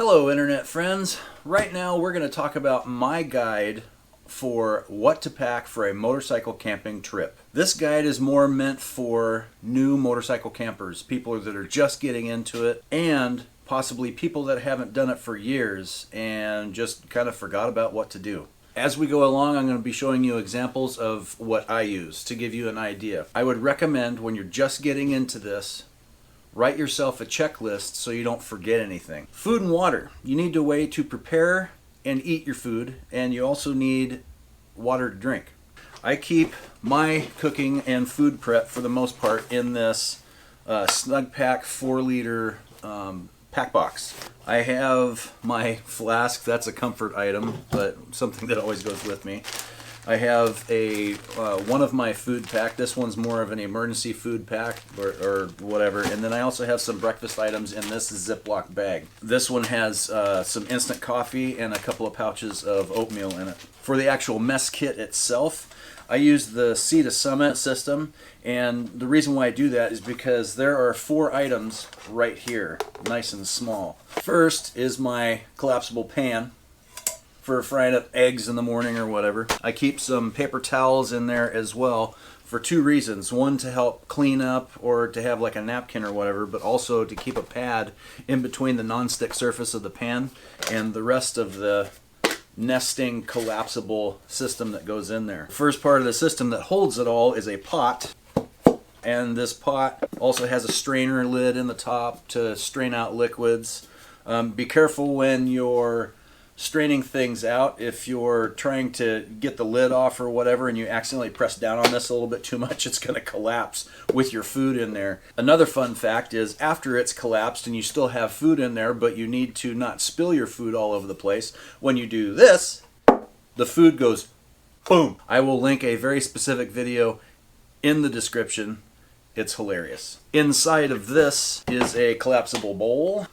Hello internet friends. Right now we're going to talk about my guide for what to pack for a motorcycle camping trip. This guide is more meant for new motorcycle campers, people that are just getting into it, and possibly people that haven't done it for years and just kind of forgot about what to do. As we go along, I'm going to be showing you examples of what I use to give you an idea. I would recommend when you're just getting into this, write yourself a checklist so you don't forget anything. Food and water. You need a way to prepare and eat your food, and you also need water to drink. I keep my cooking and food prep for the most part in this Snug Pack 4-liter pack box. I have my flask. That's a comfort item, but something that always goes with me. I have a one of my food pack. This one's more of an emergency food pack or whatever. And then I also have some breakfast items in this Ziploc bag. This one has some instant coffee and a couple of pouches of oatmeal in it. For the actual mess kit itself, I use the Sea to Summit system, and the reason why I do that is because there are 4 items right here, nice and small. First is my collapsible pan for frying up eggs in the morning or whatever. I keep some paper towels in there as well for 2 reasons. One, to help clean up or to have like a napkin or whatever, but also to keep a pad in between the non-stick surface of the pan and the rest of the nesting collapsible system that goes in there. The first part of the system that holds it all is a pot, and this pot also has a strainer lid in the top to strain out liquids. Be careful when you're straining things out. If you're trying to get the lid off or whatever and you accidentally press down on this a little bit too much, it's going to collapse with your food in there. Another fun fact is after it's collapsed and you still have food in there, but you need to not spill your food all over the place, when you do this, the food goes boom. I will link a very specific video in the description. It's hilarious. Inside of this is a collapsible bowl,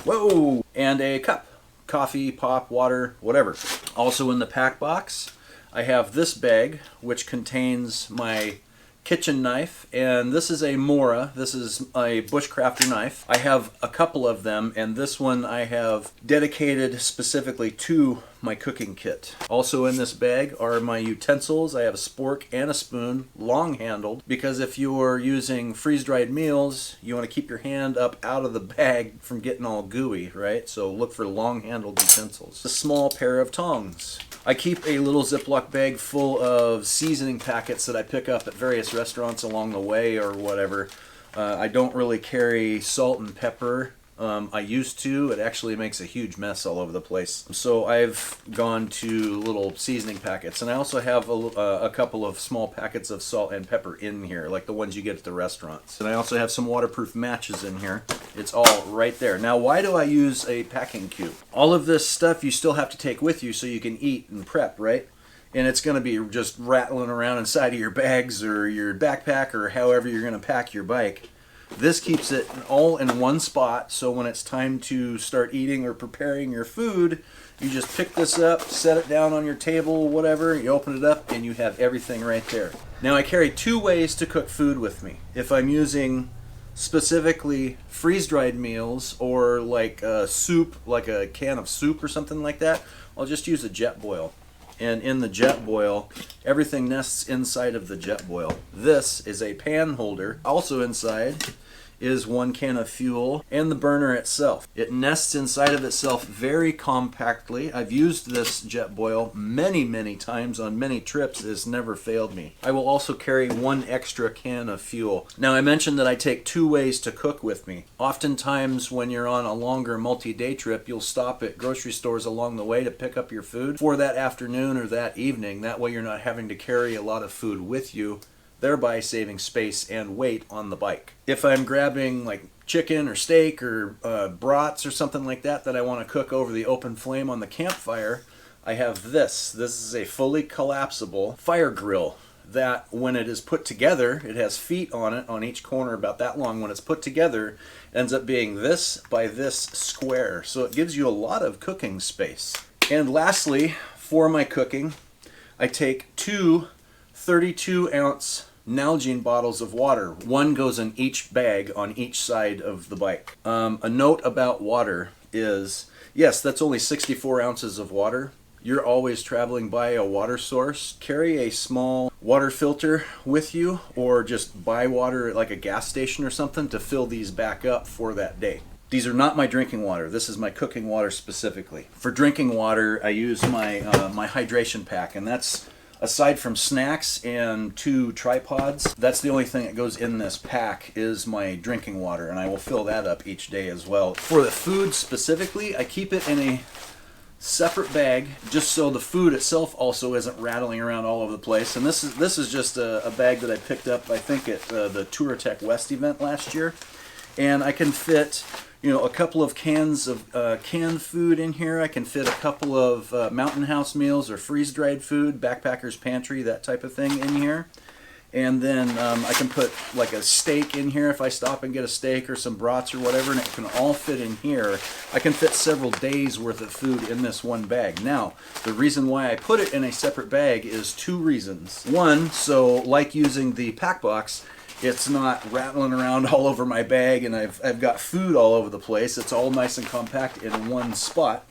whoa, and a cup. Coffee, pop, water, whatever. Also in the pack box, I have this bag, which contains my kitchen knife, and this is a Mora. This is a bushcrafter knife. I have a couple of them, and this one I have dedicated specifically to my cooking kit. Also in this bag are my utensils. I have a spork and a spoon, long-handled, because if you're using freeze-dried meals, you want to keep your hand up out of the bag from getting all gooey, right? So look for long-handled utensils. A small pair of tongs. I keep a little Ziploc bag full of seasoning packets that I pick up at various restaurants along the way or whatever. I don't really carry salt and pepper. I used to. It actually makes a huge mess all over the place. So I've gone to little seasoning packets. And I also have a couple of small packets of salt and pepper in here, like the ones you get at the restaurants. And I also have some waterproof matches in here. It's all right there. Now, why do I use a packing cube? All of this stuff you still have to take with you so you can eat and prep, right? And it's going to be just rattling around inside of your bags or your backpack or however you're going to pack your bike. This keeps it all in one spot, so when it's time to start eating or preparing your food, you just pick this up, set it down on your table, whatever, you open it up, and you have everything right there. Now, I carry 2 ways to cook food with me. If I'm using specifically freeze-dried meals or like a soup, like a can of soup or something like that, I'll just use a jet boil. And in the jet boil, everything nests inside of the jet boil. This is a pan holder. Also inside is 1 can of fuel and the burner itself. It nests inside of itself very compactly. I've used this jet boil many times on many trips. It's never failed me. I will also carry 1 extra can of fuel. Now, I mentioned that I take 2 ways to cook with me. Oftentimes when you're on a longer multi-day trip, you'll stop at grocery stores along the way to pick up your food for that afternoon or that evening. That way you're not having to carry a lot of food with you, thereby saving space and weight on the bike. If I'm grabbing like chicken or steak or brats or something like that I want to cook over the open flame on the campfire, I have this. This is a fully collapsible fire grill that when it is put together, it has feet on it on each corner about that long. When it's put together, it ends up being this by this square. So it gives you a lot of cooking space. And lastly, for my cooking, I take 2 32-ounce Nalgene bottles of water. 1 goes in each bag on each side of the bike. A note about water. is, yes, that's only 64 ounces of water. You're always traveling by a water source. Carry a small water filter with you, or just buy water at like a gas station or something to fill these back up for that day. These are not my drinking water. This is my cooking water specifically. For drinking water, I use my my hydration pack, and that's, aside from snacks and 2 tripods, that's the only thing that goes in this pack is my drinking water, and I will fill that up each day as well. For the food specifically, I keep it in a separate bag, just so the food itself also isn't rattling around all over the place. And this is just a bag that I picked up, I think, at the Touratech West event last year, and I can fit, you know, a couple of cans of canned food in here. I can fit a couple of Mountain House meals or freeze-dried food, Backpacker's Pantry, that type of thing in here. And then I can put like a steak in here if I stop and get a steak or some brats or whatever, and it can all fit in here. I can fit several days worth of food in this one bag. Now, the reason why I put it in a separate bag is 2 reasons. One, so like using the pack box, it's not rattling around all over my bag and I've got food all over the place. It's all nice and compact in one spot.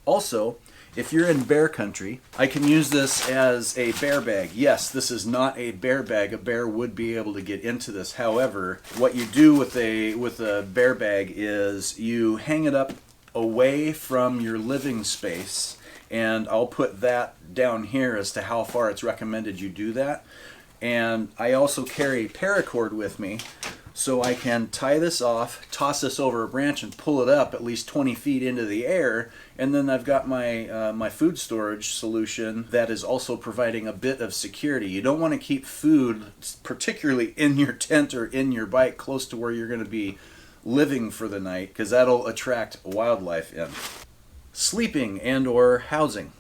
Also, if you're in bear country, I can use this as a bear bag. Yes, this is not a bear bag. A bear would be able to get into this. However, what you do with a bear bag is you hang it up away from your living space, and I'll put that down here as to how far it's recommended you do that. And I also carry paracord with me, so I can tie this off, toss this over a branch, and pull it up at least 20 feet into the air. And then I've got my my food storage solution that is also providing a bit of security. You don't want to keep food, particularly in your tent or in your bike, close to where you're going to be living for the night, because that'll attract wildlife in. Sleeping and or housing.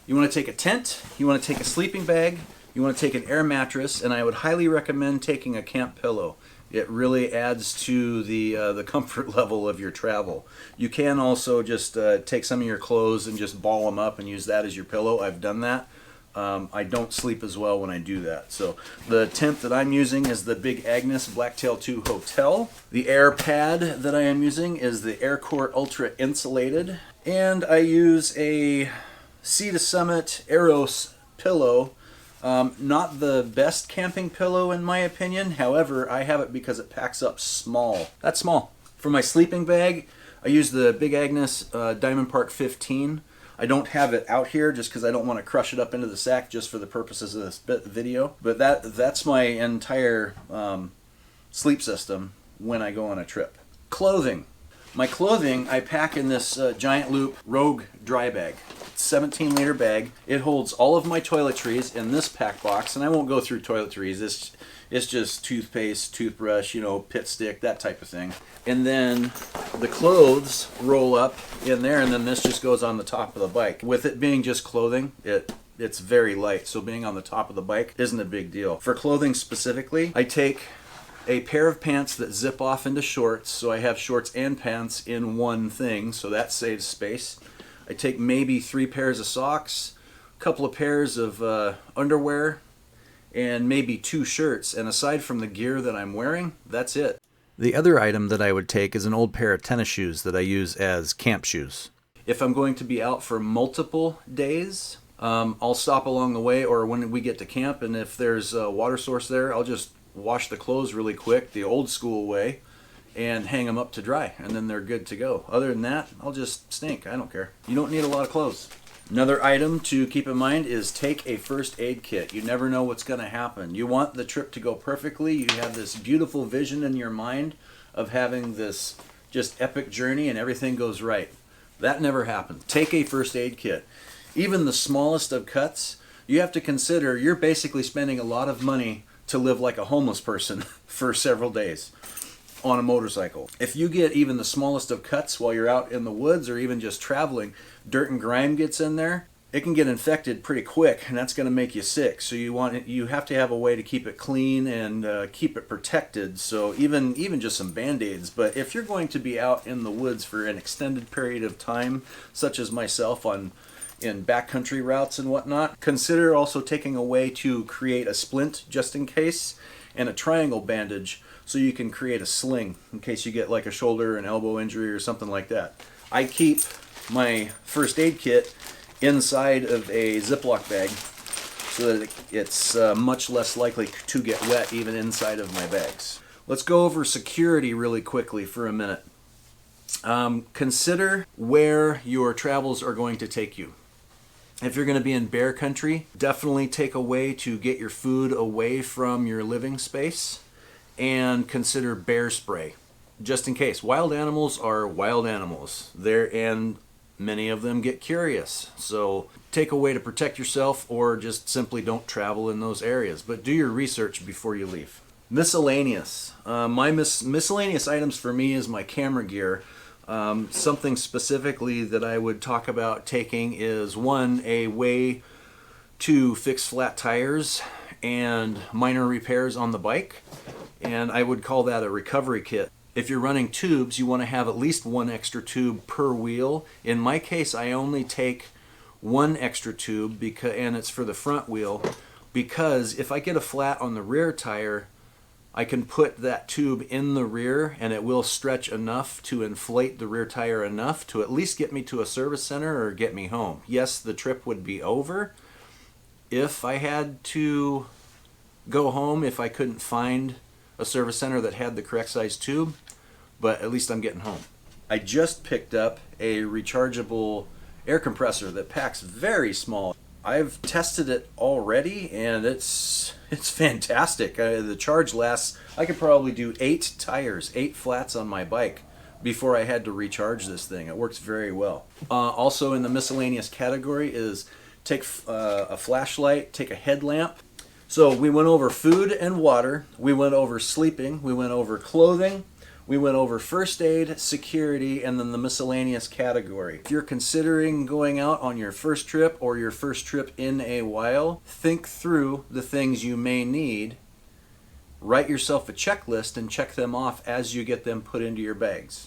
You want to take a tent, you want to take a sleeping bag, you want to take an air mattress, and I would highly recommend taking a camp pillow. It really adds to the comfort level of your travel. You can also just take some of your clothes and just ball them up and use that as your pillow. I've done that. I don't sleep as well when I do that. So the tent that I'm using is the Big Agnes Blacktail 2 Hotel. The air pad that I am using is the Aircore Ultra Insulated. And I use a Sea to Summit Aeros pillow. Not the best camping pillow in my opinion. However, I have it because it packs up small. That's small. For my sleeping bag, I use the Big Agnes Diamond Park 15. I don't have it out here just because I don't want to crush it up into the sack just for the purposes of this video. But that's my entire sleep system when I go on a trip. Clothing. My clothing I pack in this Giant Loop Rogue dry bag. 17-liter bag. It holds all of my toiletries in this pack box, and I won't go through toiletries. It's just toothpaste, toothbrush, you know, pit stick, that type of thing. And then the clothes roll up in there, and then this just goes on the top of the bike. With it being just clothing, it's very light, so being on the top of the bike isn't a big deal. For clothing specifically, I take a pair of pants that zip off into shorts, so I have shorts and pants in one thing, so that saves space. I take maybe 3 pairs of socks, a couple of pairs of underwear, and maybe 2 shirts. And aside from the gear that I'm wearing, that's it. The other item that I would take is an old pair of tennis shoes that I use as camp shoes. If I'm going to be out for multiple days, I'll stop along the way or when we get to camp, and if there's a water source there, I'll just wash the clothes really quick, the old school way, and hang them up to dry, and then they're good to go. Other than that, I'll just stink. I don't care. You don't need a lot of clothes. Another item to keep in mind is take a first aid kit. You never know what's going to happen. You want the trip to go perfectly. You have this beautiful vision in your mind of having this just epic journey and everything goes right. That never happens. Take a first aid kit. Even the smallest of cuts, you have to consider you're basically spending a lot of money to live like a homeless person for several days on a motorcycle. If you get even the smallest of cuts while you're out in the woods or even just traveling, dirt and grime gets in there, it can get infected pretty quick, and that's going to make you sick. So you have to have a way to keep it clean and keep it protected. So even just some Band-Aids. But if you're going to be out in the woods for an extended period of time, such as myself in backcountry routes and whatnot, consider also taking a way to create a splint just in case, and a triangle bandage so you can create a sling in case you get like a shoulder, an elbow injury, or something like that. I keep my first aid kit inside of a Ziploc bag so that it's much less likely to get wet even inside of my bags. Let's go over security really quickly for a minute. Consider where your travels are going to take you. If you're going to be in bear country, definitely take a way to get your food away from your living space, and consider bear spray, just in case. Wild animals are wild animals. And many of them get curious. So take a way to protect yourself, or just simply don't travel in those areas. But do your research before you leave. Miscellaneous. My miscellaneous items for me is my camera gear. Something specifically that I would talk about taking is, one, a way to fix flat tires and minor repairs on the bike, and I would call that a recovery kit. If you're running tubes, you want to have at least one extra tube per wheel. In my case, I only take one extra tube, and it's for the front wheel, because if I get a flat on the rear tire, I can put that tube in the rear and it will stretch enough to inflate the rear tire enough to at least get me to a service center or get me home. Yes, the trip would be over if I had to go home if I couldn't find a service center that had the correct size tube, but at least I'm getting home. I just picked up a rechargeable air compressor that packs very small. I've tested it already and it's fantastic. The charge lasts, I could probably do 8 tires, 8 flats on my bike before I had to recharge this thing. It works very well. Also in the miscellaneous category is take a flashlight, take a headlamp. So we went over food and water, we went over sleeping, we went over clothing, we went over first aid, security, and then the miscellaneous category. If you're considering going out on your first trip or your first trip in a while, think through the things you may need, write yourself a checklist, and check them off as you get them put into your bags.